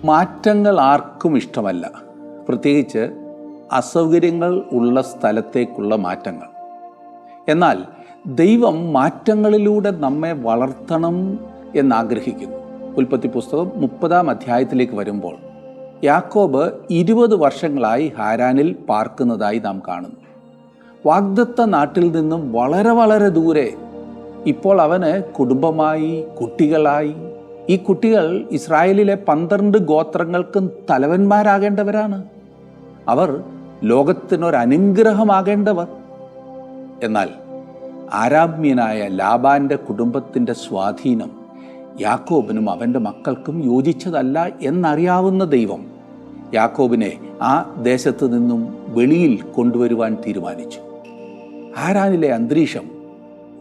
മാറ്റങ്ങൾ ആർക്കും ഇഷ്ടമല്ല, പ്രത്യേകിച്ച് അസൗകര്യങ്ങൾ ഉള്ള സ്ഥലത്തേക്കുള്ള മാറ്റങ്ങൾ. എന്നാൽ ദൈവം മാറ്റങ്ങളിലൂടെ നമ്മെ വളർത്തണം എന്നാഗ്രഹിക്കുന്നു. ഉൽപ്പത്തി പുസ്തകം 30-ാം അധ്യായത്തിലേക്ക് വരുമ്പോൾ യാക്കോബ് 20 വർഷങ്ങളായി ഹാരാനിൽ പാർക്കുന്നതായി നാം കാണുന്നു. വാഗ്ദത്ത നാട്ടിൽ നിന്നും വളരെ വളരെ ദൂരെ. ഇപ്പോൾ അവന് കുടുംബമായി, കുട്ടികളായി. ഈ കുട്ടികൾ ഇസ്രായേലിലെ 12 ഗോത്രങ്ങൾക്കും തലവന്മാരാകേണ്ടവരാണ്. അവർ ലോകത്തിനൊരനുഗ്രഹമാകേണ്ടവർ. എന്നാൽ ആരാമ്യനായ ലാബാന്റെ കുടുംബത്തിൻ്റെ സ്വാധീനം യാക്കോബിനും അവൻ്റെ മക്കൾക്കും യോജിച്ചതല്ല എന്നറിയാവുന്ന ദൈവം യാക്കോബിനെ ആ ദേശത്ത് നിന്നും വെളിയിൽ കൊണ്ടുവരുവാൻ തീരുമാനിച്ചു. ഹാരാനിലെ അന്തരീക്ഷം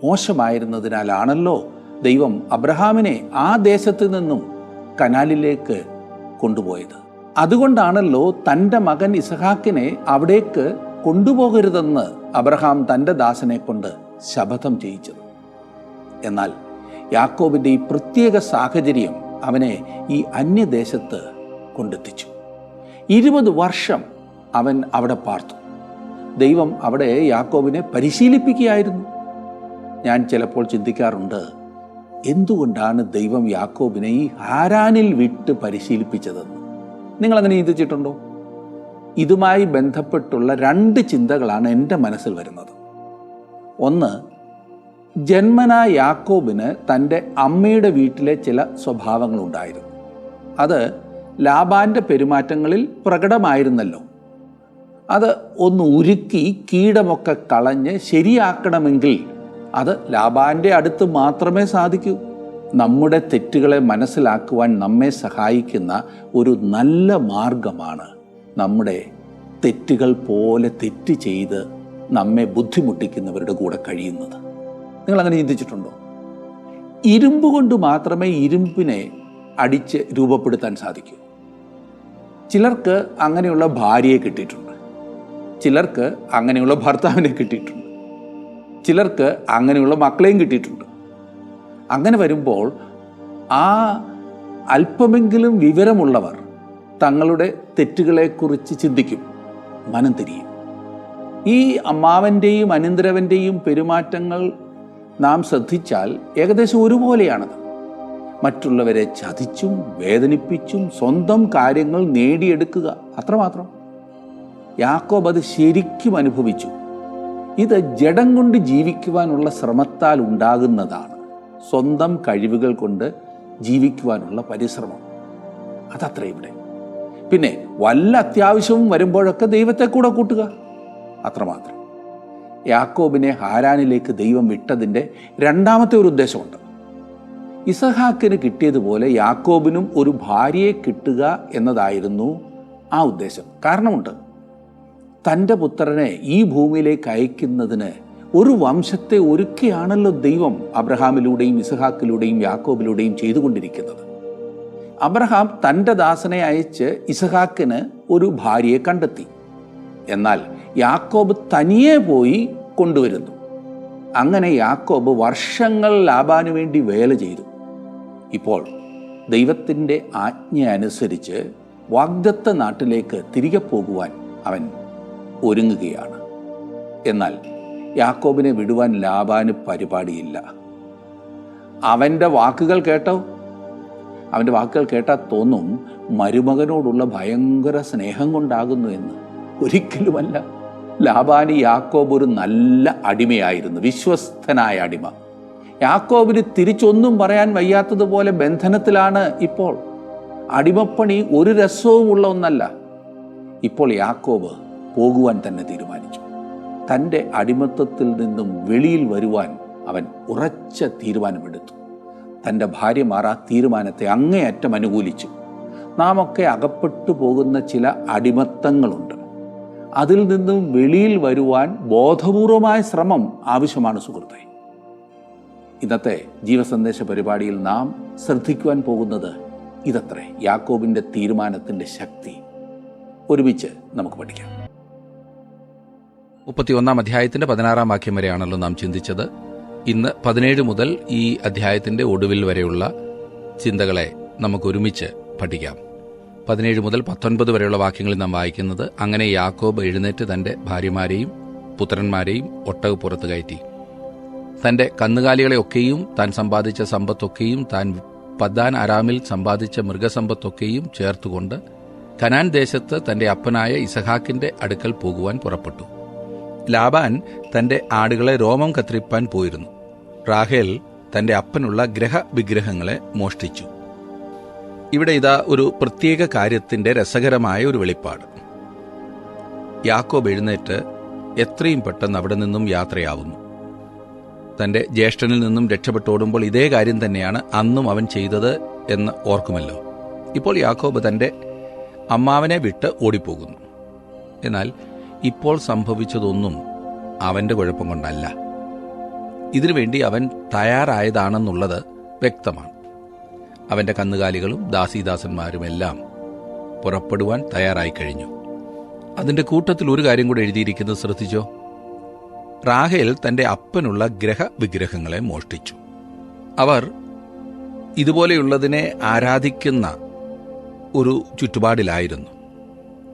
മോശമായിരുന്നതിനാലാണല്ലോ ദൈവം അബ്രഹാമിനെ ആ ദേശത്ത് നിന്നും കനാലിലേക്ക് കൊണ്ടുപോയത്. അതുകൊണ്ടാണല്ലോ തൻ്റെ മകൻ ഇസഹാക്കിനെ അവിടേക്ക് കൊണ്ടുപോകരുതെന്ന് അബ്രഹാം തൻ്റെ ദാസനെ കൊണ്ട് ശപഥം ചെയ്യിച്ചത്. എന്നാൽ യാക്കോബിൻ്റെ ഈ പ്രത്യേക സാഹചര്യം അവനെ ഈ അന്യദേശത്ത് കൊണ്ടെത്തിച്ചു. 20 വർഷം അവൻ അവിടെ പാർത്തു. ദൈവം അവിടെ യാക്കോബിനെ പരിശീലിപ്പിക്കുകയായിരുന്നു. ഞാൻ ചിലപ്പോൾ ചിന്തിക്കാറുണ്ട്, എന്തുകൊണ്ടാണ് ദൈവം യാക്കോബിനെ ഈ ഹാരാനിൽ വിട്ട് പരിശീലിപ്പിച്ചതെന്ന്. നിങ്ങളങ്ങനെ ചിന്തിച്ചിട്ടുണ്ടോ? ഇതുമായി ബന്ധപ്പെട്ടുള്ള 2 ചിന്തകളാണ് എൻ്റെ മനസ്സിൽ വരുന്നത്. ഒന്ന്, ജന്മനാ യാക്കോബിന് തൻ്റെ അമ്മയുടെ വീട്ടിലെ ചില സ്വഭാവങ്ങളുണ്ടായിരുന്നു. അത് ലാബാൻ്റെ പെരുമാറ്റങ്ങളിൽ പ്രകടമായിരുന്നല്ലോ. അത് ഒന്ന് ഉരുക്കി കീടമൊക്കെ കളഞ്ഞ് ശരിയാക്കണമെങ്കിൽ അത് ലാബാൻ്റെ അടുത്ത് മാത്രമേ സാധിക്കൂ. നമ്മുടെ തെറ്റുകളെ മനസ്സിലാക്കുവാൻ നമ്മെ സഹായിക്കുന്ന ഒരു നല്ല മാർഗമാണ് നമ്മുടെ തെറ്റുകൾ പോലെ തെറ്റ് ചെയ്ത് നമ്മെ ബുദ്ധിമുട്ടിക്കുന്നവരുടെ കൂടെ കഴിയുന്നത്. നിങ്ങളങ്ങനെ ചിന്തിച്ചിട്ടുണ്ടോ? ഇരുമ്പ് കൊണ്ട് മാത്രമേ ഇരുമ്പിനെ അടിച്ച് രൂപപ്പെടുത്താൻ സാധിക്കൂ. ചിലർക്ക് അങ്ങനെയുള്ള ഭാര്യയെ കിട്ടിയിട്ടുണ്ട്, ചിലർക്ക് അങ്ങനെയുള്ള ഭർത്താവിനെ കിട്ടിയിട്ടുണ്ട്, ചിലർക്ക് അങ്ങനെയുള്ള മക്കളെയും കിട്ടിയിട്ടുണ്ട്. അങ്ങനെ വരുമ്പോൾ ആ അല്പമെങ്കിലും വിവരമുള്ളവർ തങ്ങളുടെ തെറ്റുകളെക്കുറിച്ച് ചിന്തിക്കും, മനം തിരിയും. ഈ അമ്മാവൻ്റെയും അനന്തരവൻ്റെയും പെരുമാറ്റങ്ങൾ നാം ശ്രദ്ധിച്ചാൽ ഏകദേശം ഒരുപോലെയാണത്. മറ്റുള്ളവരെ ചതിച്ചും വേദനിപ്പിച്ചും സ്വന്തം കാര്യങ്ങൾ നേടിയെടുക്കുക, അത്രമാത്രം. യാക്കോബ് അത് ശരിക്കും അനുഭവിച്ചു. ഇത് ജഡം കൊണ്ട് ജീവിക്കുവാനുള്ള ശ്രമത്താൽ ഉണ്ടാകുന്നതാണ്. സ്വന്തം കഴിവുകൾ കൊണ്ട് ജീവിക്കുവാനുള്ള പരിശ്രമം, അതത്ര ഇവിടെ. പിന്നെ വല്ല അത്യാവശ്യവും വരുമ്പോഴൊക്കെ ദൈവത്തെ കൂടെ കൂട്ടുക, അത്രമാത്രം. യാക്കോബിനെ ഹാരാനിലേക്ക് ദൈവം വിട്ടതിൻ്റെ 2ാമത്തെ ഒരു ഉദ്ദേശമുണ്ട്. ഇസഹാക്കിന് കിട്ടിയതുപോലെ യാക്കോബിനും ഒരു ഭാര്യയെ കിട്ടുക എന്നതായിരുന്നു ആ ഉദ്ദേശം. കാരണമുണ്ട്. തൻ്റെ പുത്രനെ ഈ ഭൂമിയിലേക്ക് അയക്കുന്നതിന് ഒരു വംശത്തെ ഒരുക്കിയാണല്ലോ ദൈവം അബ്രഹാമിലൂടെയും ഇസഹാക്കിലൂടെയും യാക്കോബിലൂടെയും ചെയ്തുകൊണ്ടിരിക്കുന്നത്. അബ്രഹാം തൻ്റെ ദാസനെ അയച്ച് ഇസഹാക്കിന് ഒരു ഭാര്യയെ കണ്ടെത്തി. എന്നാൽ യാക്കോബ് തനിയെ പോയി കൊണ്ടുവരുന്നു. അങ്ങനെ യാക്കോബ് വർഷങ്ങൾ ലാബാനു വേണ്ടി വേല ചെയ്തു. ഇപ്പോൾ ദൈവത്തിൻ്റെ ആജ്ഞ അനുസരിച്ച് വാഗ്ദത്ത നാട്ടിലേക്ക് തിരികെ പോകുവാൻ അവൻ ഒരുങ്ങുകയാണ്. എന്നാൽ യാക്കോബിനെ വിടുവാൻ ലാബാന് പരിപാടിയില്ല. അവൻ്റെ വാക്കുകൾ കേട്ടാൽ തോന്നും മരുമകനോടുള്ള ഭയങ്കര സ്നേഹം കൊണ്ടാകുന്നു എന്ന്. ഒരിക്കലുമല്ല. ലാബാന് യാക്കോബ് ഒരു നല്ല അടിമയായിരുന്നു, വിശ്വസ്തനായ അടിമ. യാക്കോബിന് തിരിച്ചൊന്നും പറയാൻ വയ്യാത്തതുപോലെ ബന്ധനത്തിലാണ് ഇപ്പോൾ. അടിമപ്പണി ഒരു രസവും ഉള്ള ഒന്നല്ല. ഇപ്പോൾ യാക്കോബ് പോകുവാൻ തന്നെ തീരുമാനിച്ചു. തൻ്റെ അടിമത്തത്തിൽ നിന്നും വെളിയിൽ വരുവാൻ അവൻ ഉറച്ച തീരുമാനമെടുത്തു. തൻ്റെ ഭാര്യമാർ ആ തീരുമാനത്തെ അങ്ങേയറ്റം അനുകൂലിച്ചു. നാം ഒക്കെ അകപ്പെട്ടു പോകുന്ന ചില അടിമത്തങ്ങളുണ്ട്. അതിൽ നിന്നും വെളിയിൽ വരുവാൻ ബോധപൂർവമായ ശ്രമം ആവശ്യമാണ് സുഹൃത്തെ. ഇന്നത്തെ ജീവസന്ദേശ പരിപാടിയിൽ നാം ശ്രദ്ധിക്കുവാൻ പോകുന്നത് ഇതത്രേ, യാക്കോബിൻ്റെ തീരുമാനത്തിൻ്റെ ശക്തി. ഒരുമിച്ച് നമുക്ക് പഠിക്കാം. 31-ാം അധ്യായത്തിന്റെ 16-ാം വാക്യം വരെയാണല്ലോ നാം ചിന്തിച്ചത്. ഇന്ന് 17 മുതൽ ഈ അധ്യായത്തിന്റെ ഒടുവിൽ വരെയുള്ള ചിന്തകളെ നമുക്ക് ഒരുമിച്ച് പഠിക്കാം. 17 മുതൽ 19 വരെയുള്ള വാക്യങ്ങളിൽ നാം വായിക്കുന്നത്, അങ്ങനെ യാക്കോബ് എഴുന്നേറ്റ് തന്റെ ഭാര്യമാരെയും പുത്രന്മാരെയും ഒട്ടകപ്പുറത്ത് കയറ്റി, തന്റെ കന്നുകാലികളെയൊക്കെയും താൻ സമ്പാദിച്ച സമ്പത്തൊക്കെയും താൻ പദ്ദാൻ അരാമിൽ സമ്പാദിച്ച മൃഗസമ്പത്തൊക്കെയും ചേർത്തുകൊണ്ട് കനാൻ ദേശത്ത് തന്റെ അപ്പനായ ഇസഹാക്കിന്റെ അടുക്കൽ പോകുവാൻ പുറപ്പെട്ടു. ലാബാൻ തന്റെ ആടുകളെ രോമം കത്രിപ്പാൻ പോയിരുന്നു. റാഹേൽ തന്റെ അപ്പനുള്ള ഗ്രഹവിഗ്രഹങ്ങളെ മോഷ്ടിച്ചു. ഇവിടെ ഇതാ ഒരു പ്രത്യേക കാര്യത്തിന്റെ രസകരമായ ഒരു വെളിപ്പാട്. യാക്കോബ് എഴുന്നേറ്റ് എത്രയും പെട്ടെന്ന് അവിടെ നിന്നും യാത്രയാവുന്നു. തന്റെ ജ്യേഷ്ഠനിൽ നിന്നും രക്ഷപ്പെട്ടോടുമ്പോൾ ഇതേ കാര്യം തന്നെയാണ് അന്നും അവൻ ചെയ്തത് എന്ന് ഓർക്കുമല്ലോ. ഇപ്പോൾ യാക്കോബ് തന്റെ അമ്മാവനെ വിട്ട് ഓടിപ്പോകുന്നു. എന്നാൽ ഇപ്പോൾ സംഭവിച്ചതൊന്നും അവന്റെ കുഴപ്പം കൊണ്ടല്ല. ഇതിനുവേണ്ടി അവൻ തയ്യാറായതാണെന്നുള്ളത് വ്യക്തമാണ്. അവന്റെ കന്നുകാലികളും ദാസീദാസന്മാരുമെല്ലാം പുറപ്പെടുവാൻ തയ്യാറായി കഴിഞ്ഞു. അതിന്റെ കൂട്ടത്തിൽ ഒരു കാര്യം കൂടെ എഴുതിയിരിക്കുന്നത് ശ്രദ്ധിച്ചോ? റാഹേൽ തന്റെ അപ്പനുള്ള ഗ്രഹവിഗ്രഹങ്ങളെ മോഷ്ടിച്ചു. അവർ ഇതുപോലെയുള്ളതിനെ ആരാധിക്കുന്ന ഒരു ചുറ്റുപാടിലായിരുന്നു.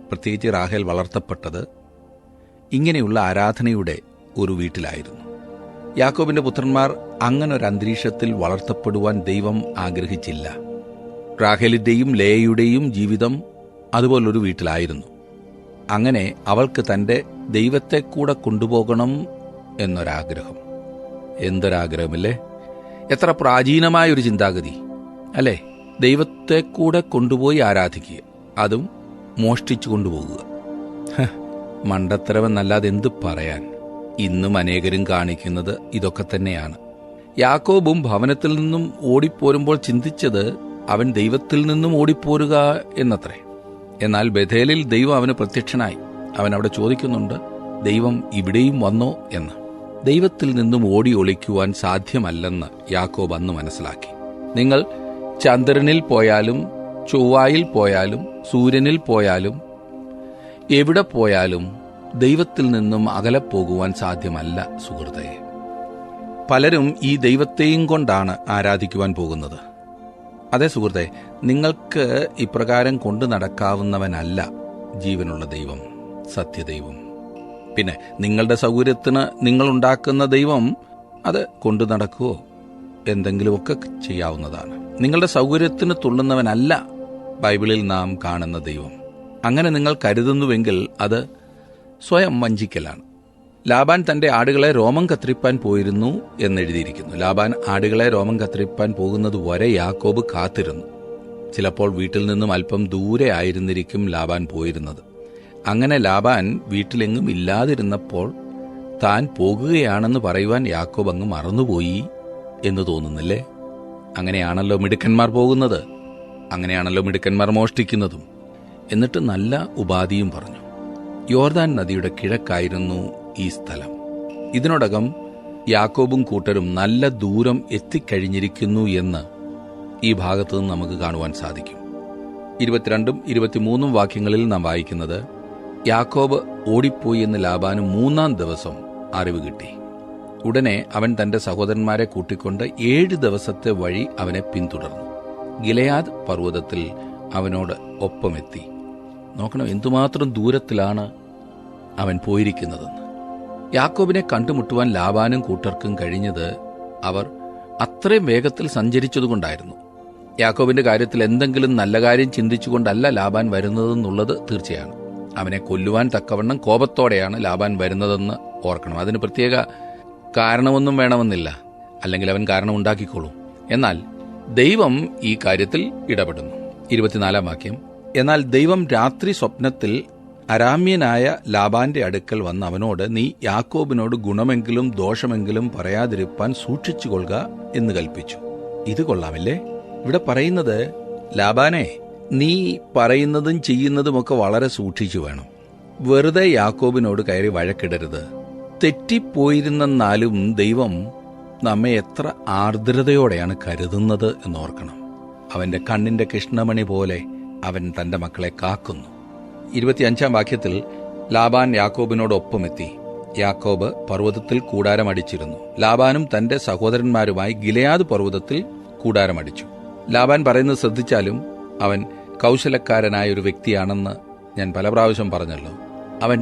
പ്രത്യേകിച്ച് റാഹേൽ വളർത്തപ്പെട്ടത് ഇങ്ങനെയുള്ള ആരാധനയുടെ ഒരു വീട്ടിലായിരുന്നു. യാക്കോബിന്റെ പുത്രന്മാർ അങ്ങനൊരു അന്തരീക്ഷത്തിൽ വളർത്തപ്പെടുവാൻ ദൈവം ആഗ്രഹിച്ചില്ല. റാഹേലിന്റെയും ലേയയുടെയും ജീവിതം അതുപോലൊരു വീട്ടിലായിരുന്നു. അങ്ങനെ അവൾക്ക് തന്റെ ദൈവത്തെ കൂടെ കൊണ്ടുപോകണം എന്നൊരാഗ്രഹം. എന്തൊരാഗ്രഹമല്ലേ! എത്ര പ്രാചീനമായൊരു ചിന്താഗതി അല്ലേ! ദൈവത്തെ കൂടെ കൊണ്ടുപോയി ആരാധിക്കുക, അതും മോഷ്ടിച്ചു കൊണ്ടുപോകുക. മണ്ടത്തരമെന്നല്ലാതെ എന്ത് പറയാൻ. ഇന്നും അനേകരും കാണിക്കുന്നത് ഇതൊക്കെ തന്നെയാണ്. യാക്കോബും ഭവനത്തിൽ നിന്നും ഓടിപ്പോരുമ്പോൾ ചിന്തിച്ചത് അവൻ ദൈവത്തിൽ നിന്നും ഓടിപ്പോരുക എന്നത്രേ. എന്നാൽ ബഥേലിൽ ദൈവം അവന് പ്രത്യക്ഷനായി. അവൻ അവിടെ ചോദിക്കുന്നുണ്ട്, ദൈവം ഇവിടെയും വന്നോ എന്ന്. ദൈവത്തിൽ നിന്നും ഓടി ഒളിക്കുവാൻ സാധ്യമല്ലെന്ന് യാക്കോബ് അന്ന് മനസ്സിലാക്കി. നിങ്ങൾ ചന്ദ്രനിൽ പോയാലും ചൊവ്വായിൽ പോയാലും സൂര്യനിൽ പോയാലും എവിടെ പോയാലും ദൈവത്തിൽ നിന്നും അകലെ പോകുവാൻ സാധ്യമല്ല സുഹൃത്തേ. പലരും ഈ ദൈവത്തെയും കൊണ്ടാണ് ആരാധിക്കുവാൻ പോകുന്നത്. അതെ സുഹൃത്തെ, നിങ്ങൾക്ക് ഇപ്രകാരം കൊണ്ടു നടക്കാവുന്നവനല്ല ജീവനുള്ള ദൈവം, സത്യദൈവം. പിന്നെ നിങ്ങളുടെ സൗകര്യത്തിന് നിങ്ങളുണ്ടാക്കുന്ന ദൈവം അത് കൊണ്ടു നടക്കുവോ? എന്തെങ്കിലുമൊക്കെ ചെയ്യാവുന്നതാണ്. നിങ്ങളുടെ സൗകര്യത്തിന് തുള്ളുന്നവനല്ല ബൈബിളിൽ നാം കാണുന്ന ദൈവം. അങ്ങനെ നിങ്ങൾ കരുതുന്നുവെങ്കിൽ അത് സ്വയം വഞ്ചിക്കലാണ്. ലാബാൻ തന്റെ ആടുകളെ രോമം കത്രിപ്പാൻ പോയിരുന്നു എന്നെഴുതിയിരിക്കുന്നു. ലാബാൻ ആടുകളെ രോമം കത്രിപ്പാൻ പോകുന്നത് വരെ യാക്കോബ് കാത്തിരുന്നു. ചിലപ്പോൾ വീട്ടിൽ നിന്നും അല്പം ദൂരെ ആയിരുന്നിരിക്കും ലാബാൻ പോയിരുന്നത്. അങ്ങനെ ലാബാൻ വീട്ടിലെങ്ങും ഇല്ലാതിരുന്നപ്പോൾ താൻ പോകുകയാണെന്ന് പറയുവാൻ യാക്കോബ് അങ്ങ് മറന്നുപോയി എന്ന് തോന്നുന്നില്ലേ? അങ്ങനെയാണല്ലോ മിടുക്കന്മാർ പോകുന്നത്, അങ്ങനെയാണല്ലോ മിടുക്കന്മാർ മോഷ്ടിക്കുന്നതും. എന്നിട്ട് നല്ല ഉപാധിയും പറഞ്ഞു. യോർദാൻ നദിയുടെ കിഴക്കായിരുന്നു ഈ സ്ഥലം. ഇതിനോടകം യാക്കോബും കൂട്ടരും നല്ല ദൂരം എത്തിക്കഴിഞ്ഞിരിക്കുന്നു എന്ന് ഈ ഭാഗത്തു നിന്ന് നമുക്ക് കാണുവാൻ സാധിക്കും. 22 23 വാക്യങ്ങളിൽ നാം വായിക്കുന്നത്, യാക്കോബ് ഓടിപ്പോയി എന്ന് ലാബാന് 3-ാം ദിവസം അറിവ് കിട്ടി. ഉടനെ അവൻ തന്റെ സഹോദരന്മാരെ കൂട്ടിക്കൊണ്ട് 7 ദിവസത്തെ വഴി അവനെ പിന്തുടർന്നു. ഗിലെയാദ് പർവ്വതത്തിൽ അവനോട് ഒപ്പമെത്തി. നോക്കണം, എന്തുമാത്രം ദൂരത്തിലാണ് അവൻ പോയിരിക്കുന്നതെന്ന്. യാക്കോബിനെ കണ്ടുമുട്ടുവാൻ ലാബാനും കൂട്ടർക്കും കഴിഞ്ഞത് അവർ അത്രയും വേഗത്തിൽ സഞ്ചരിച്ചതുകൊണ്ടായിരുന്നു. യാക്കോബിന്റെ കാര്യത്തിൽ എന്തെങ്കിലും നല്ല കാര്യം ചിന്തിച്ചുകൊണ്ടല്ല ലാബാൻ വരുന്നതെന്നുള്ളത് തീർച്ചയാണ്. അവനെ കൊല്ലുവാൻ തക്കവണ്ണം കോപത്തോടെയാണ് ലാബാൻ വരുന്നതെന്ന് ഓർക്കണം. അതിന് പ്രത്യേക കാരണമൊന്നും വേണമെന്നില്ല, അല്ലെങ്കിൽ അവൻ കാരണം ഉണ്ടാക്കിക്കോളും. എന്നാൽ ദൈവം ഈ കാര്യത്തിൽ ഇടപെടുന്നു. 24-ാം വാക്യം, എന്നാൽ ദൈവം രാത്രി സ്വപ്നത്തിൽ അരാമ്യനായ ലാബാന്റെ അടുക്കൽ വന്ന് അവനോട്, നീ യാക്കോബിനോട് ഗുണമെങ്കിലും ദോഷമെങ്കിലും പറയാതിരിപ്പാൻ സൂക്ഷിച്ചുകൊള്ളുക എന്ന് കൽപ്പിച്ചു. ഇത് കൊള്ളാമില്ലേ? ഇവിടെ പറയുന്നത്, ലാബാനെ, നീ പറയുന്നതും ചെയ്യുന്നതുമൊക്കെ വളരെ സൂക്ഷിച്ചു വേണം. വെറുതെ യാക്കോബിനോട് കയറി വഴക്കിടരുത്. തെറ്റിപ്പോയിരുന്നെന്നാലും ദൈവം നമ്മെ എത്ര ആർദ്രതയോടെയാണ് കരുതുന്നത് എന്നോർക്കണം. അവന്റെ കണ്ണിന്റെ കൃഷ്ണമണി പോലെ അവൻ തന്റെ മക്കളെ കാക്കുന്നു. 25-ാം വാക്യത്തിൽ ലാബാൻ യാക്കോബിനോടൊപ്പമെത്തി. യാക്കോബ് പർവ്വതത്തിൽ കൂടാരമടിച്ചിരുന്നു. ലാബാനും തന്റെ സഹോദരന്മാരുമായി ഗിലെയാദ് പർവ്വതത്തിൽ കൂടാരമടിച്ചു. ലാബാൻ പറയുന്നത് ശ്രദ്ധിച്ചാലും അവൻ കൗശലക്കാരനായ ഒരു വ്യക്തിയാണെന്ന് ഞാൻ പല പ്രാവശ്യം പറഞ്ഞല്ലോ. അവൻ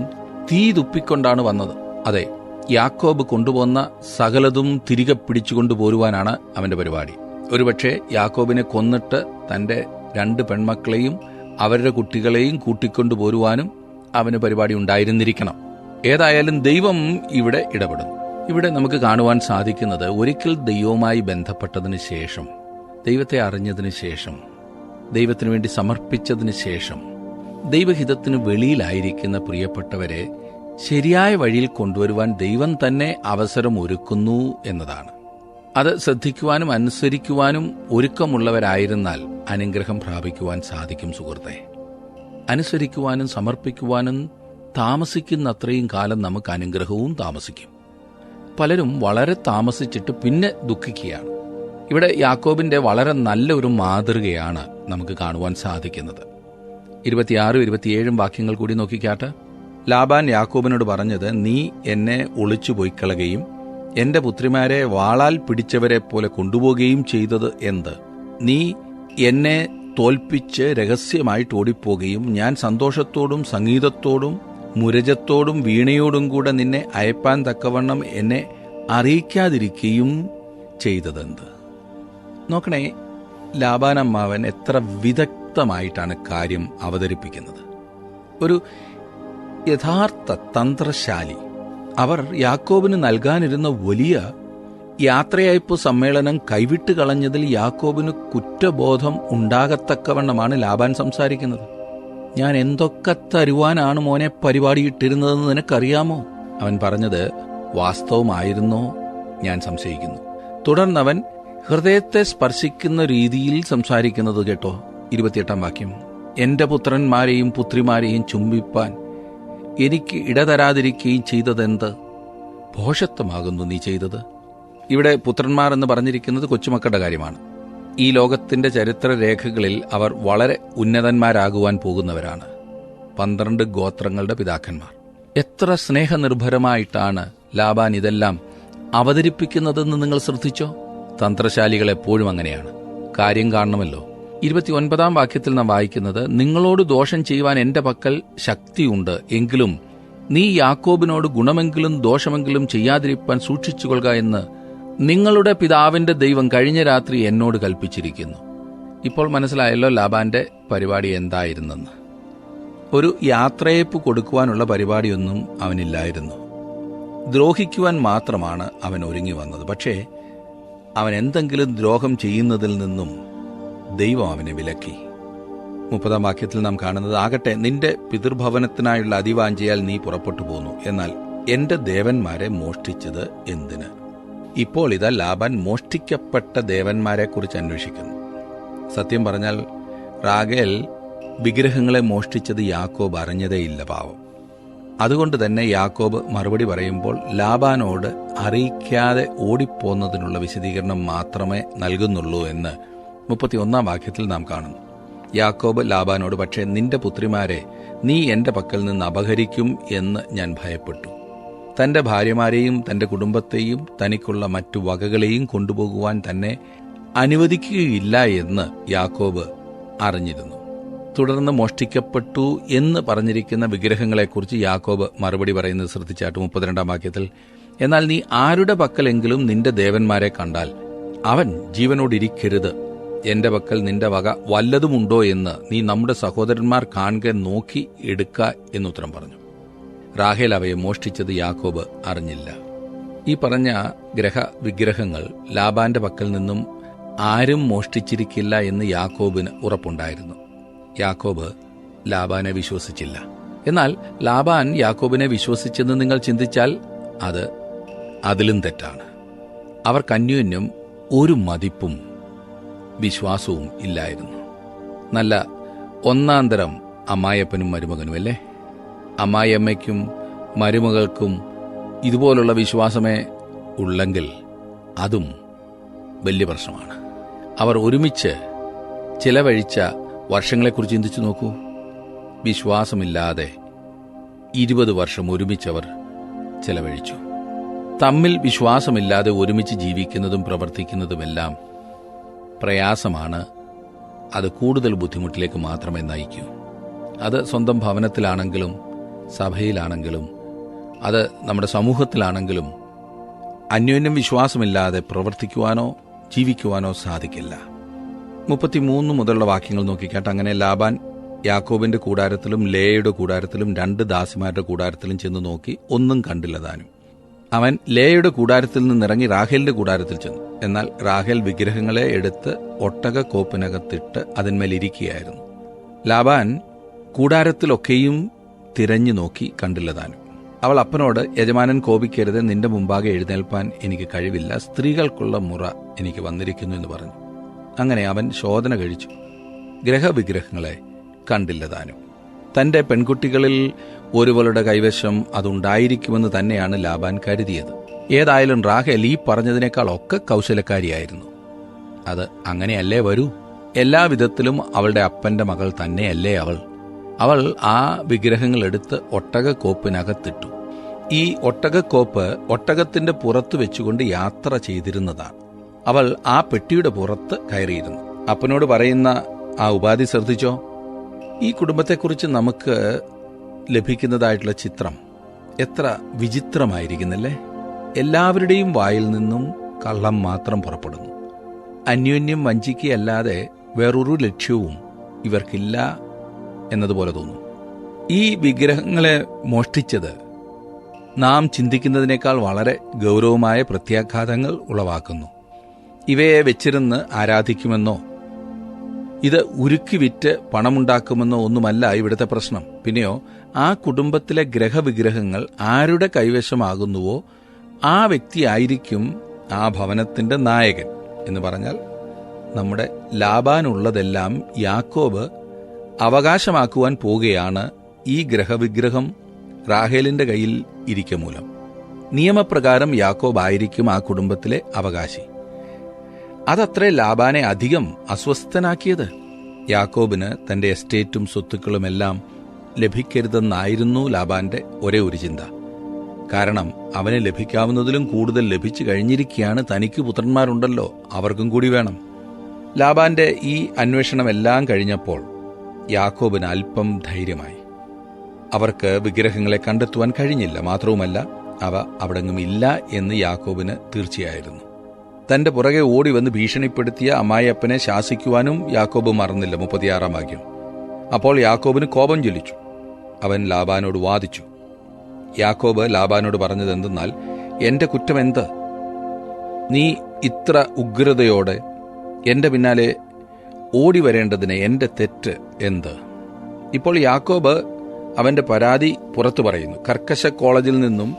തീ തുപ്പിക്കൊണ്ടാണ് വന്നത്. അതെ, യാക്കോബ് കൊണ്ടുപോന്ന സകലതും തിരികെ പിടിച്ചുകൊണ്ടു പോരുവാനാണ് അവന്റെ പരിപാടി. ഒരുപക്ഷെ യാക്കോബിനെ കൊന്നിട്ട് തന്റെ 2 പെൺമക്കളെയും അവരുടെ കുട്ടികളെയും കൂട്ടിക്കൊണ്ടു പോരുവാനും അവന് പരിപാടി ഉണ്ടായിരുന്നിരിക്കണം. ഏതായാലും ദൈവം ഇവിടെ ഇടപെടുന്നു. ഇവിടെ നമുക്ക് കാണുവാൻ സാധിക്കുന്നത്, ഒരിക്കൽ ദൈവവുമായി ബന്ധപ്പെട്ടതിന് ശേഷം, ദൈവത്തെ അറിഞ്ഞതിന് ശേഷം, ദൈവത്തിനു വേണ്ടി സമർപ്പിച്ചതിന് ശേഷം, ദൈവഹിതത്തിന് വെളിയിലായിരിക്കുന്ന പ്രിയപ്പെട്ടവരെ ശരിയായ വഴിയിൽ കൊണ്ടുവരുവാൻ ദൈവം തന്നെ അവസരം ഒരുക്കുന്നു എന്നതാണ്. അത് ശ്രദ്ധിക്കുവാനും അനുസരിക്കുവാനും ഒരുക്കമുള്ളവരായിരുന്നാൽ അനുഗ്രഹം പ്രാപിക്കുവാൻ സാധിക്കും. സുഹൃത്തെ, അനുസരിക്കുവാനും സമർപ്പിക്കുവാനും താമസിക്കുന്നത്രയും കാലം നമുക്ക് അനുഗ്രഹവും താമസിക്കും. പലരും വളരെ താമസിച്ചിട്ട് പിന്നെ ദുഃഖിക്കുകയാണ്. ഇവിടെ യാക്കോബിന്റെ വളരെ നല്ല ഒരു മാതൃകയാണ് നമുക്ക് കാണുവാൻ സാധിക്കുന്നത്. 26, 27 വാക്യങ്ങൾ കൂടി നോക്കിക്കാട്ടെ. ലാബാൻ യാക്കോബിനോട് പറഞ്ഞത്, നീ എന്നെ ഒളിച്ചു പോയിക്കളയുകയും എന്റെ പുത്രിമാരെ വാളാൽ പിടിച്ചവരെ പോലെ കൊണ്ടുപോവുകയും ചെയ്തത് എന്ത്? നീ എന്നെ തോൽപ്പിച്ച് രഹസ്യമായിട്ട് ഓടിപ്പോകുകയും ഞാൻ സന്തോഷത്തോടും സംഗീതത്തോടും മുരജത്തോടും വീണയോടും കൂടെ നിന്നെ അയപ്പാൻ തക്കവണ്ണം എന്നെ അറിയിക്കാതിരിക്കുകയും ചെയ്തതെന്ത്? നോക്കണേ, ലാബാനമ്മാവൻ എത്ര വിദഗ്ധമായിട്ടാണ് കാര്യം അവതരിപ്പിക്കുന്നത്. ഒരു യഥാർത്ഥ തന്ത്രശാലി. അവർ യാക്കോബിന് നൽകാനിരുന്ന വലിയ യാത്രയയപ്പ് സമ്മേളനം കൈവിട്ട് കളഞ്ഞതിൽ യാക്കോബിന് കുറ്റബോധം ഉണ്ടാകത്തക്കവണ്ണമാണ് ലാബാൻ സംസാരിക്കുന്നത്. ഞാൻ എന്തൊക്കെ തരുവാനാണ് മോനെ പരിപാടിയിട്ടിരുന്നതെന്ന് നിനക്കറിയാമോ? അവൻ പറഞ്ഞത് വാസ്തവമായിരുന്നോ? ഞാൻ സംശയിക്കുന്നു. തുടർന്നവൻ ഹൃദയത്തെ സ്പർശിക്കുന്ന രീതിയിൽ സംസാരിക്കുന്നത് കേട്ടോ. 28 വാക്യം, എന്റെ പുത്രന്മാരെയും പുത്രിമാരെയും ചുംബിപ്പാൻ എനിക്ക് ഇടതരാതിരിക്കുകയും ചെയ്തതെന്ത്? ഭോഷത്വമാകുന്നു നീ ചെയ്തത്. ഇവിടെ പുത്രന്മാർ എന്ന് പറഞ്ഞിരിക്കുന്നത് കൊച്ചുമക്കളുടെ കാര്യമാണ്. ഈ ലോകത്തിന്റെ ചരിത്രരേഖകളിൽ അവർ വളരെ ഉന്നതന്മാരാകുവാൻ പോകുന്നവരാണ്. 12 ഗോത്രങ്ങളുടെ പിതാക്കന്മാർ. എത്ര സ്നേഹനിർഭരമായിട്ടാണ് ലാബാൻ ഇതെല്ലാം അവതരിപ്പിക്കുന്നതെന്ന് നിങ്ങൾ ശ്രദ്ധിച്ചോ? തന്ത്രശാലികൾ എപ്പോഴും അങ്ങനെയാണ്. കാര്യം കാണണമല്ലോ. 29 വാക്യത്തിൽ നാം വായിക്കുന്നത്, നിങ്ങളോട് ദോഷം ചെയ്യുവാൻ എന്റെ പക്കൽ ശക്തിയുണ്ട്, എങ്കിലും നീ യാക്കോബിനോട് ഗുണമെങ്കിലും ദോഷമെങ്കിലും ചെയ്യാതിരിപ്പാൻ സൂക്ഷിച്ചുകൊള്ളുക എന്ന് നിങ്ങളുടെ പിതാവിന്റെ ദൈവം കഴിഞ്ഞ രാത്രി എന്നോട് കൽപ്പിച്ചിരിക്കുന്നു. ഇപ്പോൾ മനസ്സിലായല്ലോ ലാബാന്റെ പരിപാടി എന്തായിരുന്നെന്ന്. ഒരു യാത്രയപ്പ് കൊടുക്കുവാനുള്ള പരിപാടിയൊന്നും അവനില്ലായിരുന്നു. ദ്രോഹിക്കുവാൻ മാത്രമാണ് അവൻ ഒരുങ്ങി വന്നത്. പക്ഷേ അവൻ എന്തെങ്കിലും ദ്രോഹം ചെയ്യുന്നതിൽ നിന്നും ദൈവം അവനെ വിലക്കി. 30 വാക്യത്തിൽ നാം കാണുന്നത്, ആകട്ടെ നിന്റെ പിതൃഭവനത്തിനായുള്ള അതിവാഞ്ചയാൽ നീ പുറപ്പെട്ടു പോന്നു, എന്നാൽ എന്റെ ദേവന്മാരെ മോഷ്ടിച്ചത് എന്തിന്? ഇപ്പോൾ ഇതാ ലാബാൻ മോഷ്ടിക്കപ്പെട്ട ദേവന്മാരെക്കുറിച്ച് അന്വേഷിക്കുന്നു. സത്യം പറഞ്ഞാൽ റാഗേൽ വിഗ്രഹങ്ങളെ മോഷ്ടിച്ചത് യാക്കോബ് അറിഞ്ഞതേയില്ല, പാവം. അതുകൊണ്ട് തന്നെ യാക്കോബ് മറുപടി പറയുമ്പോൾ ലാബാനോട് അറിയിക്കാതെ ഓടിപ്പോന്നതിനുള്ള വിശദീകരണം മാത്രമേ നൽകുന്നുള്ളൂ എന്ന് 31 വാക്യത്തിൽ നാം കാണുന്നു. യാക്കോബ് ലാബാനോട്, പക്ഷേ നിന്റെ പുത്രിമാരെ നീ എന്റെ പക്കൽ നിന്ന് അപഹരിക്കും എന്ന് ഞാൻ ഭയപ്പെട്ടു. തന്റെ ഭാര്യമാരെയും തന്റെ കുടുംബത്തെയും തനിക്കുള്ള മറ്റു വകകളെയും കൊണ്ടുപോകുവാൻ തന്നെ അനുവദിക്കുകയില്ല എന്ന് യാക്കോബ് അറിഞ്ഞിരുന്നു. തുടർന്ന് മോഷ്ടിക്കപ്പെട്ടു എന്ന് പറഞ്ഞിരിക്കുന്ന വിഗ്രഹങ്ങളെക്കുറിച്ച് യാക്കോബ് മറുപടി പറയുന്നത് ശ്രദ്ധിച്ചാട്ട് 32 വാക്യത്തിൽ, എന്നാൽ നീ ആരുടെ പക്കലെങ്കിലും നിന്റെ ദേവന്മാരെ കണ്ടാൽ അവൻ ജീവനോടിരിക്കരുത്. എന്റെ പക്കൽ നിന്റെ വക വല്ലതുമുണ്ടോ എന്ന് നീ നമ്മുടെ സഹോദരന്മാർ കാണുക നോക്കി എടുക്ക എന്നുത്തരം പറഞ്ഞു. റാഹേൽ അവയെ മോഷ്ടിച്ചത് യാക്കോബ് അറിഞ്ഞില്ല. ഈ പറഞ്ഞ വിഗ്രഹങ്ങൾ ലാബാന്റെ പക്കൽ നിന്നും ആരും മോഷ്ടിച്ചിരിക്കില്ല എന്ന് യാക്കോബിന് ഉറപ്പുണ്ടായിരുന്നു. യാക്കോബ് ലാബാനെ വിശ്വസിച്ചില്ല. എന്നാൽ ലാബാൻ യാക്കോബിനെ വിശ്വസിച്ചെന്ന് നിങ്ങൾ ചിന്തിച്ചാൽ അത് അതിലും തെറ്റാണ്. അവർക്ക് അന്യോന്യം ഒരു മതിപ്പും വിശ്വാസവും ഇല്ലായിരുന്നു. നല്ല ഒന്നാന്തരം അമ്മായിയപ്പനും മരുമകനും അല്ലേ? അമ്മായിയമ്മയ്ക്കും മരുമകൾക്കും ഇതുപോലുള്ള വിശ്വാസമേ ഉള്ളെങ്കിൽ അതും വലിയ പ്രശ്നമാണ്. അവർ ഒരുമിച്ച് ചിലവഴിച്ച വർഷങ്ങളെക്കുറിച്ച് ചിന്തിച്ചു നോക്കൂ. വിശ്വാസമില്ലാതെ 20 വർഷം ഒരുമിച്ചവർ ചിലവഴിച്ചു. തമ്മിൽ വിശ്വാസമില്ലാതെ ഒരുമിച്ച് ജീവിക്കുന്നതും പ്രവർത്തിക്കുന്നതുമെല്ലാം പ്രയാസമാണ്, അത് കൂടുതൽ ബുദ്ധിമുട്ടിലേക്ക് മാത്രമേ നയിക്കൂ. അത് സ്വന്തം ഭവനത്തിലാണെങ്കിലും സഭയിലാണെങ്കിലും അത് നമ്മുടെ സമൂഹത്തിലാണെങ്കിലും അന്യോന്യം വിശ്വാസമില്ലാതെ പ്രവർത്തിക്കുവാനോ ജീവിക്കുവാനോ സാധിക്കില്ല. 33 മുതലുള്ള വാക്യങ്ങൾ നോക്കിക്കാട്ട്, അങ്ങനെ ലാബാൻ യാക്കോബിന്റെ കൂടാരത്തിലും ലേയയുടെ കൂടാരത്തിലും 2 ദാസിമാരുടെ കൂടാരത്തിലും ചെന്ന് നോക്കി, ഒന്നും കണ്ടില്ല താനും. അവൻ ലേയയുടെ കൂടാരത്തിൽ നിന്നിറങ്ങി റാഹേലിന്റെ കൂടാരത്തിൽ ചെന്നു. എന്നാൽ റാഹേൽ വിഗ്രഹങ്ങളെ എടുത്ത് ഒട്ടകക്കോപ്പിനകത്തിട്ട് അതിന്മേലിരിക്കുകയായിരുന്നു. ലാബാൻ കൂടാരത്തിലൊക്കെയും തിരഞ്ഞു നോക്കി, കണ്ടില്ല താനും. അവൾ അപ്പനോട്, യജമാനൻ കോപിക്കരുത്, നിന്റെ മുമ്പാകെ എഴുന്നേൽപ്പാൻ എനിക്ക് കഴിവില്ല, സ്ത്രീകൾക്കുള്ള മുറ എനിക്ക് വന്നിരിക്കുന്നു എന്ന് പറഞ്ഞു. അങ്ങനെ അവൻ ശോധന കഴിച്ചു, ഗ്രഹവിഗ്രഹങ്ങളെ കണ്ടില്ല താനും. തന്റെ പെൺകുട്ടികളിൽ ഒരുവളുടെ കൈവശം അതുണ്ടായിരിക്കുമെന്ന് തന്നെയാണ് ലാബാൻ കരുതിയത്. ഏതായാലും റാഹേൽ ഈ പറഞ്ഞതിനേക്കാൾ ഒക്കെ കൗശലക്കാരിയായിരുന്നു. അത് അങ്ങനെയല്ലേ വരൂ? എല്ലാവിധത്തിലും അവളുടെ അപ്പന്റെ മകൾ തന്നെയല്ലേ അവൾ ആ വിഗ്രഹങ്ങൾ എടുത്ത് ഒട്ടകക്കോപ്പിനകത്തിട്ടു. ഈ ഒട്ടകക്കോപ്പ് ഒട്ടകത്തിന്റെ പുറത്ത് വെച്ചുകൊണ്ട് യാത്ര ചെയ്തിരുന്നതാണ്. അവൾ ആ പെട്ടിയുടെ പുറത്ത് കയറിയിരുന്നു. അപ്പനോട് പറയുന്ന ആ ഉപാധി ശ്രദ്ധിച്ചോ? ഈ കുടുംബത്തെക്കുറിച്ച് നമുക്ക് ലഭിക്കുന്നതായിട്ടുള്ള ചിത്രം എത്ര വിചിത്രമായിരിക്കുന്നില്ലേ? എല്ലാവരുടെയും വായിൽ നിന്നും കള്ളം മാത്രം പുറപ്പെടുന്നു. അന്യോന്യം വഞ്ചിക്കുകയല്ലാതെ വേറൊരു ലക്ഷ്യവും ഇവർക്കില്ല എന്നതുപോലെ തോന്നും. ഈ വിഗ്രഹങ്ങളെ മോഷ്ടിച്ചത് നാം ചിന്തിക്കുന്നതിനേക്കാൾ വളരെ ഗൗരവമായ പ്രത്യാഘാതങ്ങൾ ഉളവാക്കുന്നു. ഇവയെ വെച്ചിരുന്ന് ആരാധിക്കുമെന്നോ ഇത് ഉരുക്കി വിറ്റ് പണമുണ്ടാക്കുമെന്നോ ഒന്നുമല്ല ഇവിടുത്തെ പ്രശ്നം. പിന്നെയോ ആ കുടുംബത്തിലെ ഗ്രഹവിഗ്രഹങ്ങൾ ആരുടെ കൈവശമാകുന്നുവോ ആ വ്യക്തിയായിരിക്കും ആ ഭവനത്തിന്റെ നായകൻ. എന്ന് പറഞ്ഞാൽ നമ്മുടെ ലാബാനുള്ളതെല്ലാം യാക്കോബ് അവകാശമാക്കുവാൻ പോകുകയാണ് ഈ ഗ്രഹവിഗ്രഹം റാഹേലിന്റെ കയ്യിൽ ഇരിക്കമൂലം. നിയമപ്രകാരം യാക്കോബ് ആയിരിക്കും ആ കുടുംബത്തിലെ അവകാശി. അതത്രേ ലാബാനെ അധികം അസ്വസ്ഥനാക്കിയത്. യാക്കോബിന് തന്റെ എസ്റ്റേറ്റും സ്വത്തുക്കളുമെല്ലാം ലഭിക്കരുതെന്നായിരുന്നു ലാബാന്റെ ഒരേ ഒരു ചിന്ത. കാരണം അവന് ലഭിക്കാവുന്നതിലും കൂടുതൽ ലഭിച്ചു കഴിഞ്ഞിരിക്കുകയാണ്. തനിക്ക് പുത്രന്മാരുണ്ടല്ലോ, അവർക്കും കൂടി വേണം. ലാബാന്റെ ഈ അന്വേഷണമെല്ലാം കഴിഞ്ഞപ്പോൾ യാക്കോബിന് അല്പം ധൈര്യമായി. അവർക്ക് വിഗ്രഹങ്ങളെ കണ്ടെത്തുവാൻ കഴിഞ്ഞില്ല. മാത്രവുമല്ല, അവ അവിടെങ്ങും ഇല്ല എന്ന് യാക്കോബിന് തീർച്ചയായിരുന്നു. തന്റെ പുറകെ ഓടി വന്ന് ഭീഷണിപ്പെടുത്തിയ അമ്മായിയപ്പനെ ശാസിക്കുവാനും യാക്കോബ് മറന്നില്ല. 36 വാക്യം. അപ്പോൾ യാക്കോബിന് കോപം ജ്വലിച്ചു. അവൻ ലാബാനോട് വാദിച്ചു. യാക്കോബ് ലാബാനോട് പറഞ്ഞതെന്തെന്നാൽ, എന്റെ കുറ്റമെന്ത്? നീ ഇത്ര ഉഗ്രതയോടെ എന്റെ പിന്നാലെ ഓടി വരേണ്ടതിന് എന്റെ തെറ്റ് എന്ത്? ഇപ്പോൾ യാക്കോബ് അവന്റെ പരാതി പുറത്തു പറയുന്നു. കർക്കശ കോളേജിൽ നിന്നും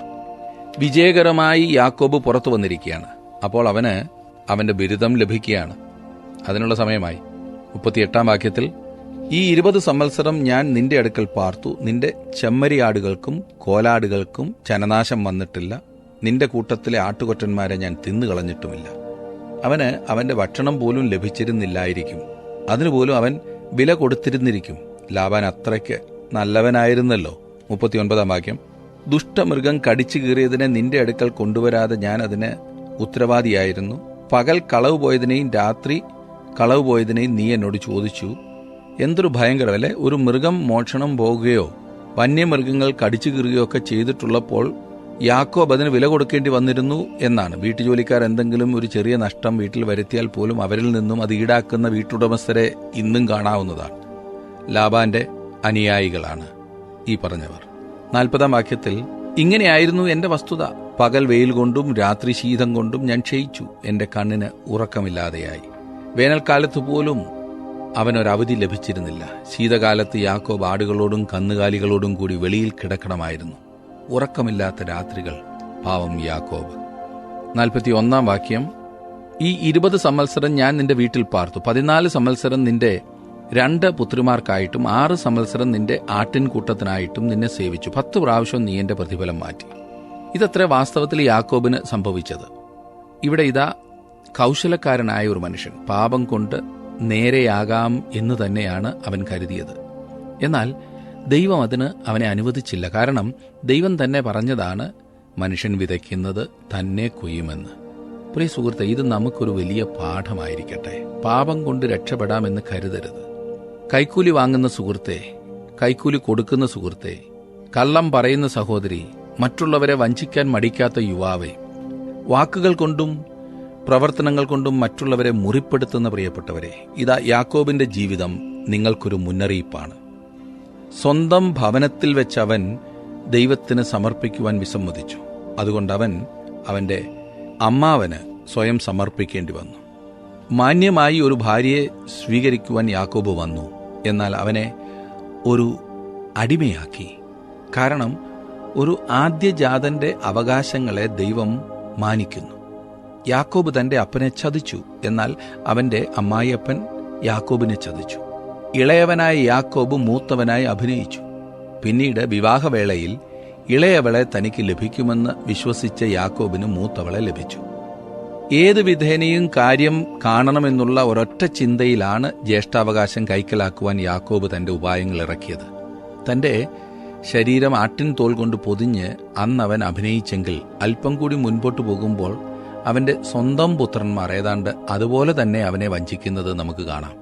വിജയകരമായി യാക്കോബ് പുറത്തു വന്നിരിക്കുകയാണ്. അപ്പോൾ അവന് അവന്റെ ബിരുദം ലഭിക്കുകയാണ്. അതിനുള്ള സമയമായി. 38 വാക്യത്തിൽ, ഈ 20 സംവത്സരം ഞാൻ നിന്റെ അടുക്കൽ പാർത്തു, നിന്റെ ചെമ്മരിയാടുകൾക്കും കോലാടുകൾക്കും ചനനാശം വന്നിട്ടില്ല, നിന്റെ കൂട്ടത്തിലെ ആട്ടുകൊറ്റന്മാരെ ഞാൻ തിന്നുകളഞ്ഞിട്ടുമില്ല. അവന് അവന്റെ ഭക്ഷണം പോലും ലഭിച്ചിരുന്നില്ലായിരിക്കും. അതിനുപോലും അവൻ വില കൊടുത്തിരുന്നിരിക്കും. ലാബാൻ അത്രയ്ക്ക് നല്ലവനായിരുന്നല്ലോ. 39 വാക്യം. ദുഷ്ടമൃഗം കടിച്ചു കീറിയതിനെ നിന്റെ അടുക്കൽ കൊണ്ടുവരാതെ ഞാൻ അതിന് ഉത്തരവാദിയായിരുന്നു. പകൽ കളവ് പോയതിനെയും രാത്രി കളവ് പോയതിനെയും നീ എന്നോട് ചോദിച്ചു. എന്തൊരു ഭയങ്കരമല്ലേ! ഒരു മൃഗം മോഷണം പോകുകയോ വന്യമൃഗങ്ങൾ കടിച്ചു കീറുകയോ ഒക്കെ ചെയ്തിട്ടുള്ളപ്പോൾ യാക്കോബ് അതിന് വില കൊടുക്കേണ്ടി വന്നിരുന്നു എന്നാണ്. വീട്ടുജോലിക്കാർ എന്തെങ്കിലും ഒരു ചെറിയ നഷ്ടം വീട്ടിൽ വരുത്തിയാൽ പോലും അവരിൽ നിന്നും അത് ഈടാക്കുന്ന വീട്ടുടമസ്ഥരെ ഇന്നും കാണാവുന്നതാണ്. ലാബാന്റെ അനുയായികളാണ് ഈ പറഞ്ഞവർ. 40 വാക്യത്തിൽ, ഇങ്ങനെയായിരുന്നു എന്റെ വസ്തുത. പകൽ വെയിൽ കൊണ്ടും രാത്രി ശീതം കൊണ്ടും ഞാൻ ക്ഷയിച്ചു. എന്റെ കണ്ണിന് ഉറക്കമില്ലാതെയായി. വേനൽക്കാലത്ത് പോലും അവനൊരവധി ലഭിച്ചിരുന്നില്ല. ശീതകാലത്ത് യാക്കോബ് ആടുകളോടും കന്നുകാലികളോടും കൂടി വെളിയിൽ കിടക്കണമായിരുന്നു. ഉറക്കമില്ലാത്ത രാത്രികൾ. പാവം യാക്കോബ്. 41 വാക്യം. ഈ 20 സംവത്സരം ഞാൻ നിന്റെ വീട്ടിൽ പാർത്തു. 14 സംവത്സരം നിന്റെ 2 പുത്രിമാർക്കായിട്ടും 6 സംവത്സരം നിന്റെ ആട്ടിൻകൂട്ടത്തിനായിട്ടും നിന്നെ സേവിച്ചു. 10 പ്രാവശ്യം നീ എന്റെ പ്രതിഫലം മാറ്റി. ഇതത്ര വാസ്തവത്തിൽ യാക്കോബിന് സംഭവിച്ചത്. ഇവിടെ ഇതാ കൗശലക്കാരനായ ഒരു മനുഷ്യൻ പാപം കൊണ്ട് നേരെയാകാം എന്ന് തന്നെയാണ് അവൻ കരുതിയത്. എന്നാൽ ദൈവം അതിന് അവനെ അനുവദിച്ചില്ല. കാരണം ദൈവം തന്നെ പറഞ്ഞതാണ്, മനുഷ്യൻ വിതയ്ക്കുന്നത് തന്നെ കൊയ്യുമെന്ന്. പ്രിയ സുഹൃത്തെ, ഇത് നമുക്കൊരു വലിയ പാഠമായിരിക്കട്ടെ. പാപം കൊണ്ട് രക്ഷപ്പെടാമെന്ന് കരുതരുത്. കൈക്കൂലി വാങ്ങുന്ന സുഹൃത്തെ, കൈക്കൂലി കൊടുക്കുന്ന സുഹൃത്തെ, കള്ളം പറയുന്ന സഹോദരി, മറ്റുള്ളവരെ വഞ്ചിക്കാൻ മടിക്കാത്ത യുവാവേ, വാക്കുകൾ കൊണ്ടും പ്രവർത്തനങ്ങൾ കൊണ്ടും മറ്റുള്ളവരെ മുറിപ്പെടുത്തുന്ന പ്രിയപ്പെട്ടവരെ, ഇതാ യാക്കോബിന്റെ ജീവിതം നിങ്ങൾക്കൊരു മുന്നറിയിപ്പാണ്. സ്വന്തം ഭവനത്തിൽ വെച്ച് അവൻ ദൈവത്തിന് സമർപ്പിക്കുവാൻ വിസമ്മതിച്ചു. അതുകൊണ്ട് അവൻ അവന്റെ അമ്മാവന് സ്വയം സമർപ്പിക്കേണ്ടി വന്നു. മാന്യമായി ഒരു ഭാര്യയെ സ്വീകരിക്കുവാൻ യാക്കോബ് വന്നു. എന്നാൽ അവനെ ഒരു അടിമയാക്കി. കാരണം ഒരു ആദ്യജാതന്റെ അവകാശങ്ങളെ ദൈവം മാനിക്കുന്നു. യാക്കോബ് തന്റെ അപ്പനെ ചതിച്ചു. എന്നാൽ അവന്റെ അമ്മായിയപ്പൻ യാക്കോബിനെ ചതിച്ചു. ഇളയവനായ യാക്കോബ് മൂത്തവനായി അഭിനയിച്ചു. പിന്നീട് വിവാഹവേളയിൽ ഇളയവളെ തനിക്ക് ലഭിക്കുമെന്ന് വിശ്വസിച്ച യാക്കോബിന് മൂത്തവളെ ലഭിച്ചു. ഏത് വിധേനയും കാര്യം കാണണമെന്നുള്ള ഒരൊറ്റ ചിന്തയിലാണ് ജ്യേഷ്ഠാവകാശം കൈക്കലാക്കുവാൻ യാക്കോബ് തന്റെ ഉപായങ്ങൾ ഇറക്കിയത്. തന്റെ ശരീരം ആട്ടിൻ തോൽ കൊണ്ട് പൊതിഞ്ഞ് അന്നവൻ അഭിനയിച്ചെങ്കിൽ അല്പം കൂടി മുൻപോട്ട് പോകുമ്പോൾ അവന്റെ സ്വന്തം പുത്രന്മാർ ഏതാണ്ട് അതുപോലെ തന്നെ അവനെ വഞ്ചിക്കുന്നത് നമുക്ക് കാണാം.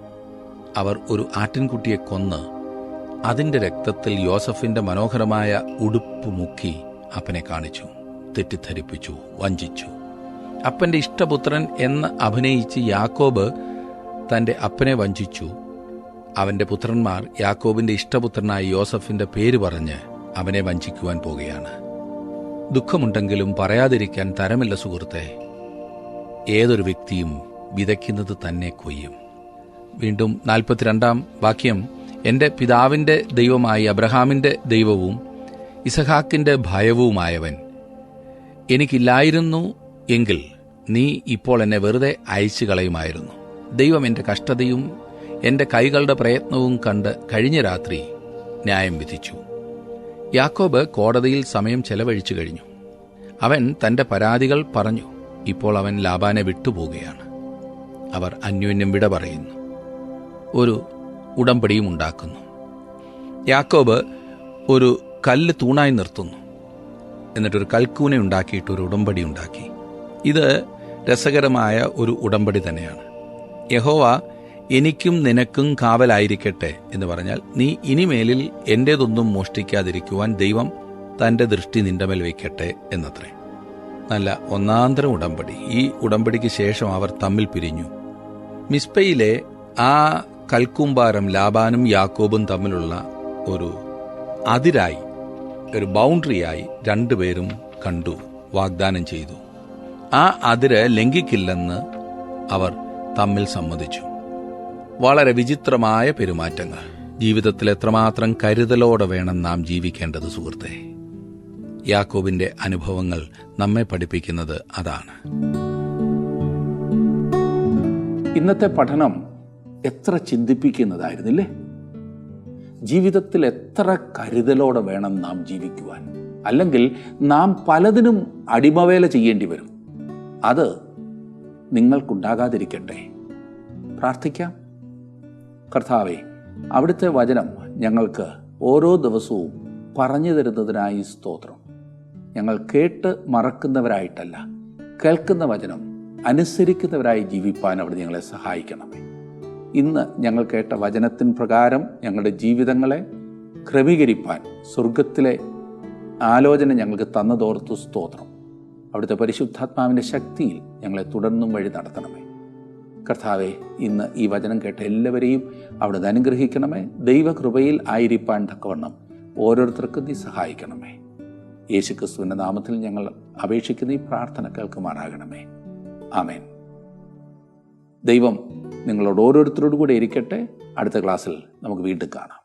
അവർ ഒരു ആട്ടിൻകുട്ടിയെ കൊന്ന് അതിന്റെ രക്തത്തിൽ യോസഫിന്റെ മനോഹരമായ ഉടുപ്പ് മുക്കി അപ്പനെ കാണിച്ചു, തെറ്റിദ്ധരിപ്പിച്ചു, വഞ്ചിച്ചു. അപ്പന്റെ ഇഷ്ടപുത്രൻ എന്ന് അഭിനയിച്ച് യാക്കോബ് തന്റെ അപ്പനെ വഞ്ചിച്ചു. അവന്റെ പുത്രന്മാർ യാക്കോബിന്റെ ഇഷ്ടപുത്രനായ യോസഫിന്റെ പേര് പറഞ്ഞ് അവനെ വഞ്ചിക്കുവാൻ പോകുകയാണ്. ദുഃഖമുണ്ടെങ്കിലും പറയാതിരിക്കാൻ തരമില്ല സുഹൃത്തെ. ഏതൊരു വ്യക്തിയും വിതയ്ക്കുന്നത് തന്നെ കൊയ്യും. വീണ്ടും 42-ാം വാക്യം, എന്റെ പിതാവിന്റെ ദൈവമായി അബ്രഹാമിന്റെ ദൈവവും ഇസഹാക്കിന്റെ ഭയവുമായവൻ എനിക്കില്ലായിരുന്നു എങ്കിൽ നീ ഇപ്പോൾ എന്നെ വെറുതെ അയച്ചു കളയുമായിരുന്നു. ദൈവം എന്റെ കഷ്ടതയും എന്റെ കൈകളുടെ പ്രയത്നവും കണ്ട് കഴിഞ്ഞ രാത്രി ന്യായം വിധിച്ചു. യാക്കോബ് കോടതിയിൽ സമയം ചെലവഴിച്ചു കഴിഞ്ഞു. അവൻ തന്റെ പരാതികൾ പറഞ്ഞു. ഇപ്പോൾ അവൻ ലാബാനെ വിട്ടുപോകുകയാണ്. അവർ അന്യോന്യം വിട പറയുന്നു. ഒരു ഉടമ്പടിയും ഉണ്ടാക്കുന്നു. യാക്കോബ് ഒരു കല്ല് തൂണായി നിർത്തുന്നു. എന്നിട്ടൊരു കൽക്കൂന ഉണ്ടാക്കിയിട്ട് ഒരു ഉടമ്പടി ഉണ്ടാക്കി. ഇത് രസകരമായ ഒരു ഉടമ്പടി തന്നെയാണ്. യഹോവ എനിക്കും നിനക്കും കാവലായിരിക്കട്ടെ എന്ന് പറഞ്ഞാൽ നീ ഇനിമേലിൽ എന്റേതൊന്നും മോഷ്ടിക്കാതിരിക്കുവാൻ ദൈവം തന്റെ ദൃഷ്ടി നിന്റെ മേൽ വയ്ക്കട്ടെ എന്നത്രേ. നല്ല ഒന്നാന്തരം ഉടമ്പടി. ഈ ഉടമ്പടിക്ക് ശേഷം അവർ തമ്മിൽ പിരിഞ്ഞു. മിസ്പയിലെ ആ കൽക്കൂമ്പാരം ലാബാനും യാക്കോബും തമ്മിലുള്ള ഒരു അതിരായി, ഒരു ബൗണ്ടറിയായി രണ്ടുപേരും കണ്ടു, വാഗ്ദാനം ചെയ്തു. ആ അതിര് ലംഘിക്കില്ലെന്ന് അവർ തമ്മിൽ സമ്മതിച്ചു. വളരെ വിചിത്രമായ പെരുമാറ്റങ്ങൾ. ജീവിതത്തിൽ എത്രമാത്രം കരുതലോടെ വേണം നാം ജീവിക്കേണ്ടത് സുഹൃത്തെ. യാക്കോബിന്റെ അനുഭവങ്ങൾ നമ്മെ പഠിപ്പിക്കുന്നത് അതാണ്. ഇന്നത്തെ പഠനം എത്ര ചിന്തിപ്പിക്കുന്നതായിരുന്നില്ലേ? ജീവിതത്തിൽ എത്ര കരുതലോടെ വേണം നാം ജീവിക്കുവാൻ. അല്ലെങ്കിൽ നാം പലതിനും അടിമവേല ചെയ്യേണ്ടി വരും. അത് നിങ്ങൾക്കുണ്ടാകാതിരിക്കട്ടെ. പ്രാർത്ഥിക്കാം. കർത്താവേ, അവിടുത്തെ വചനം ഞങ്ങൾക്ക് ഓരോ ദിവസവും പറഞ്ഞു തരുന്നതിനായി സ്തോത്രം. ഞങ്ങൾ കേട്ട് മറക്കുന്നവരായിട്ടല്ല, കേൾക്കുന്ന വചനം അനുസരിക്കുന്നവരായി ജീവിപ്പാൻ അവിടെ ഞങ്ങളെ സഹായിക്കണമേ. ഇന്ന് ഞങ്ങൾ കേട്ട വചനത്തിൻ പ്രകാരം ഞങ്ങളുടെ ജീവിതങ്ങളെ ക്രമീകരിപ്പാൻ സ്വർഗത്തിലെ ആലോചന ഞങ്ങൾക്ക് തന്നതോർത്തു സ്തോത്രം. അവിടുത്തെ പരിശുദ്ധാത്മാവിൻ്റെ ശക്തിയിൽ ഞങ്ങളെ തുടർന്നും വഴി നടത്തണമേ. കർത്താവെ, ഇന്ന് ഈ വചനം കേട്ട എല്ലാവരെയും അവിടുന്ന് അനുഗ്രഹിക്കണമേ. ദൈവകൃപയിൽ ആയിരിക്കാൻ തക്കവണ്ണം ഓരോരുത്തർക്കും നീ സഹായിക്കണമേ. യേശുക്രിസ്തുവിൻ്റെ നാമത്തിൽ ഞങ്ങൾ അപേക്ഷിക്കുന്ന ഈ പ്രാർത്ഥന കേൾക്കുമാറാകണമേ. ആമേൻ. ദൈവം നിങ്ങളോട് ഓരോരുത്തരോടു കൂടെ ഇരിക്കട്ടെ. അടുത്ത ക്ലാസ്സിൽ നമുക്ക് വീണ്ടും കാണാം.